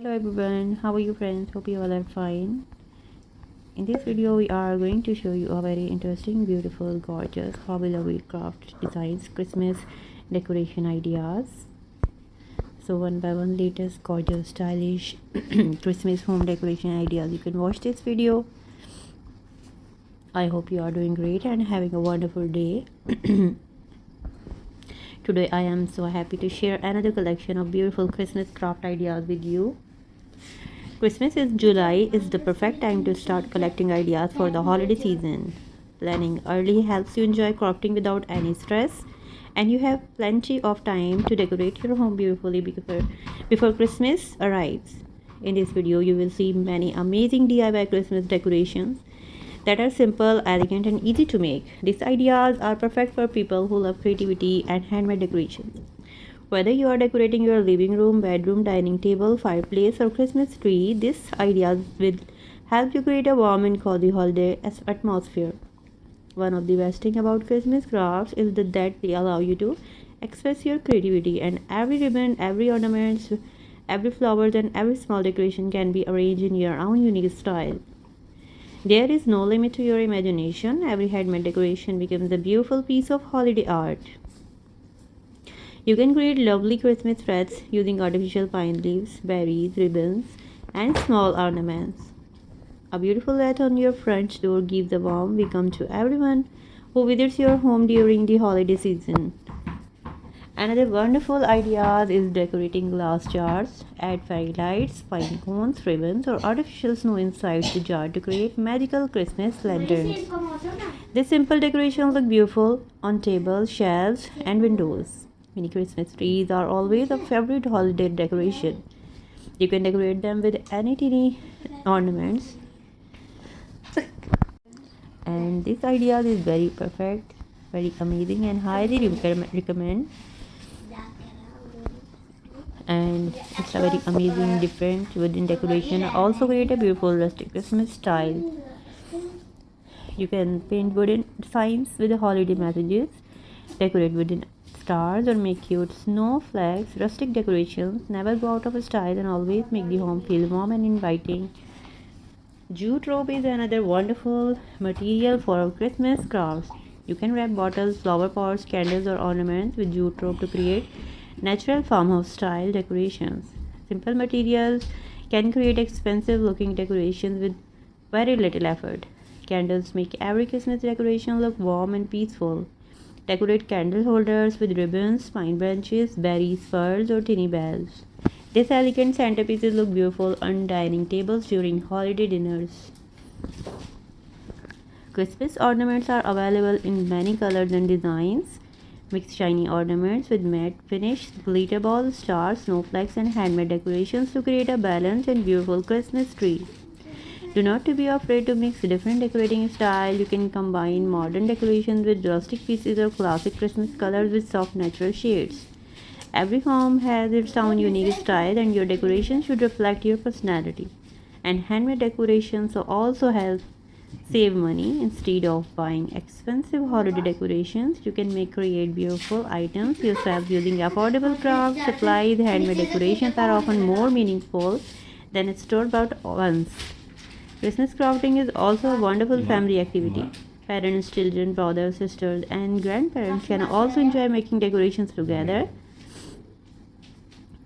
Hello everyone, how are you friends? Hope you all are fine. In this video we are going to show you a very interesting, beautiful, gorgeous, hobby craft designs, Christmas decoration ideas. So one by one latest, gorgeous, stylish Christmas home decoration ideas. You can watch this video. I hope you are doing great and having a wonderful day. Today I am so happy to share another collection of beautiful Christmas craft ideas with you. Christmas in July is the perfect time to start collecting ideas for the holiday season. Planning early helps you enjoy crafting without any stress, and you have plenty of time to decorate your home beautifully before Christmas arrives. In this video, you will see many amazing DIY Christmas decorations that are simple, elegant, and easy to make. These ideas are perfect for people who love creativity and handmade decorations. Whether you are decorating your living room, bedroom, dining table, fireplace, or Christmas tree, these ideas will help you create a warm and cozy holiday atmosphere. One of the best things about Christmas crafts is that they allow you to express your creativity, and every ribbon, every ornament, every flower, and every small decoration can be arranged in your own unique style. There is no limit to your imagination. Every handmade decoration becomes a beautiful piece of holiday art. You can create lovely Christmas wreaths using artificial pine leaves, berries, ribbons, and small ornaments. A beautiful wreath on your front door gives a warm welcome to everyone who visits your home during the holiday season. Another wonderful idea is decorating glass jars. Add fairy lights, pine cones, ribbons, or artificial snow inside the jar to create magical Christmas lanterns. These simple decorations look beautiful on tables, shelves, and windows. Mini Christmas trees are always a favorite holiday decoration. You can decorate them with any teeny ornaments. And this idea is very perfect, very amazing, and highly recommend. And it's a very amazing, different wooden decoration. Also create a beautiful rustic Christmas style. You can paint wooden signs with the holiday messages, decorate wooden stars, or make cute snowflakes. Rustic decorations never go out of style and always make the home feel warm and inviting. Jute rope is another wonderful material for Christmas crafts. You can wrap bottles, flower pots, candles, or ornaments with jute rope to create natural farmhouse style decorations. Simple materials can create expensive looking decorations with very little effort. Candles make every Christmas decoration look warm and peaceful. Decorate candle holders with ribbons, pine branches, berries, furs, or tiny bells. These elegant centerpieces look beautiful on dining tables during holiday dinners. Christmas ornaments are available in many colors and designs. Mix shiny ornaments with matte finish, glitter balls, stars, snowflakes, and handmade decorations to create a balanced and beautiful Christmas tree. Do not be afraid to mix different decorating styles. You can combine modern decorations with rustic pieces or classic Christmas colors with soft natural shades. Every home has its own unique style, and your decoration should reflect your personality. And handmade decorations also help save money. Instead of buying expensive holiday decorations, you can create beautiful items yourself using affordable craft supplies. Handmade decorations are often more meaningful than store-bought ones. Christmas crafting is also a wonderful family activity. Parents, children, brothers, sisters, and grandparents can also enjoy making decorations together.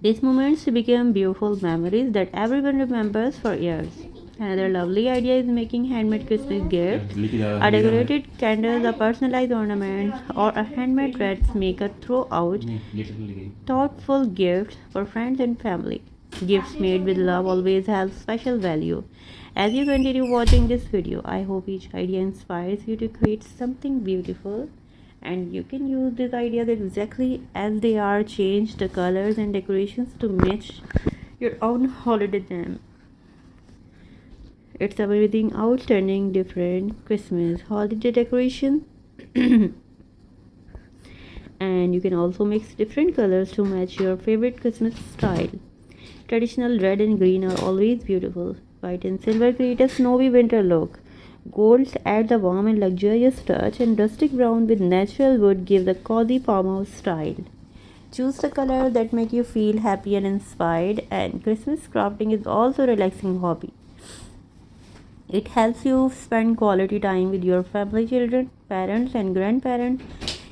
These moments become beautiful memories that everyone remembers for years. Another lovely idea is making handmade Christmas gifts. A decorated candle, a personalized ornament, or a handmade wreath make a throughout thoughtful gift for friends and family. Gifts made with love always have special value. As you continue watching this video, I hope each idea inspires you to create something beautiful, and you can use these ideas exactly as they are. Change the colors and decorations to match your own holiday theme. It's amazing, outstanding, different Christmas holiday decoration. And you can also mix different colors to match your favorite Christmas style. Traditional red and green are always beautiful. White and silver create a snowy winter look. Golds add the warm and luxurious touch, and rustic brown with natural wood give the cozy farmhouse style. Choose the color that make you feel happy and inspired. And Christmas crafting is also a relaxing hobby. It helps you spend quality time with your family, children, parents, and grandparents.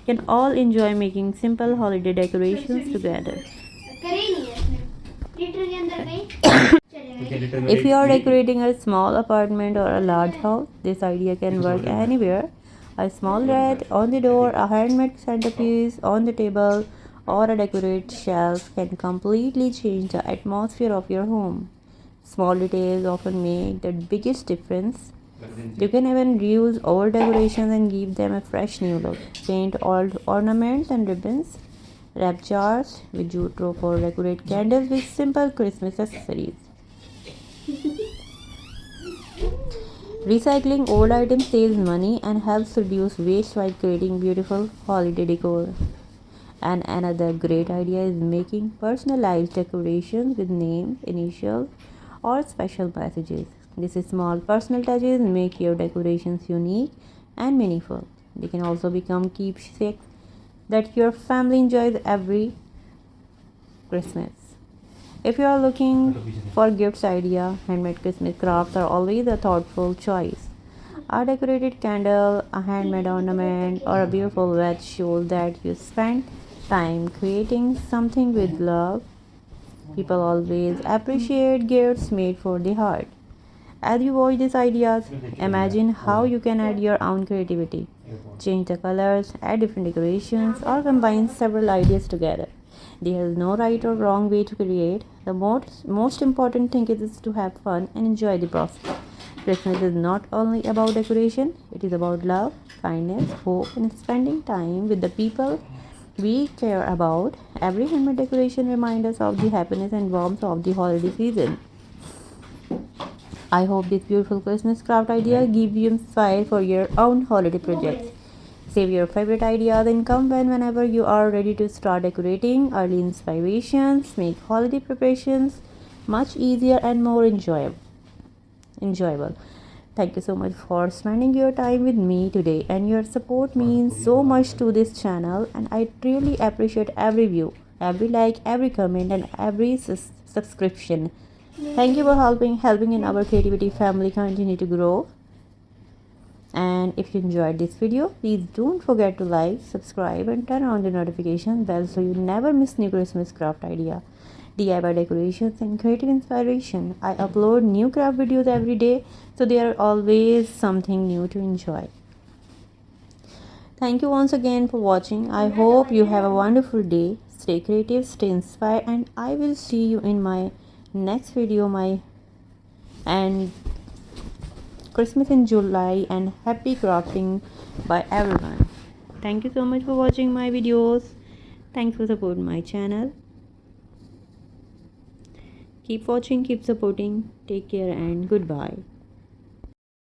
Can all enjoy making simple holiday decorations together. If you are decorating a small apartment or a large house, this idea can work anywhere. A small wreath on the door, a handmade centerpiece on the table, or a decorated shelf can completely change the atmosphere of your home. Small details often make the biggest difference. You can even reuse old decorations and give them a fresh new look. Paint old ornaments and ribbons, wrap jars with jute rope, or decorate candles with simple Christmas accessories. Recycling old items saves money and helps reduce waste while creating beautiful holiday decor. And another great idea is making personalized decorations with names, initials, or special messages. These small personal touches make your decorations unique and meaningful. They can also become keepsakes that your family enjoys every Christmas. If you are looking for gifts idea, handmade Christmas crafts are always a thoughtful choice. A decorated candle, a handmade ornament, or a beautiful wreath shows that you spent time creating something with love. People always appreciate gifts made for the heart. As you watch these ideas, imagine how you can add your own creativity. Change the colors, add different decorations, or combine several ideas together. There is no right or wrong way to create. The most important thing is to have fun and enjoy the process. Christmas is not only about decoration, it is about love, kindness, hope, and spending time with the people we care about. Every handmade decoration reminds us of the happiness and warmth of the holiday season. I hope this beautiful Christmas craft idea give you inspire for your own holiday projects. Save your favorite ideas and come whenever you are ready to start decorating. Early inspirations make holiday preparations much easier and more enjoyable. Thank you so much for spending your time with me today, and your support means so much to this channel, and I really appreciate every view, every like, every comment, and every subscription. Thank you for helping in our creativity family continue to grow. And if you enjoyed this video, please don't forget to like, subscribe, and turn on the notification bell so you never miss new Christmas craft idea, DIY decorations, and creative inspiration. I upload new craft videos every day, so there are always something new to enjoy. Thank you once again for watching. I hope you have a wonderful day. Stay creative, stay inspired, and I will see you in my next video. And Christmas in July, and happy crafting by everyone. Thank you so much for watching my videos. Thanks for supporting my channel. Keep watching, keep supporting. Take care and goodbye.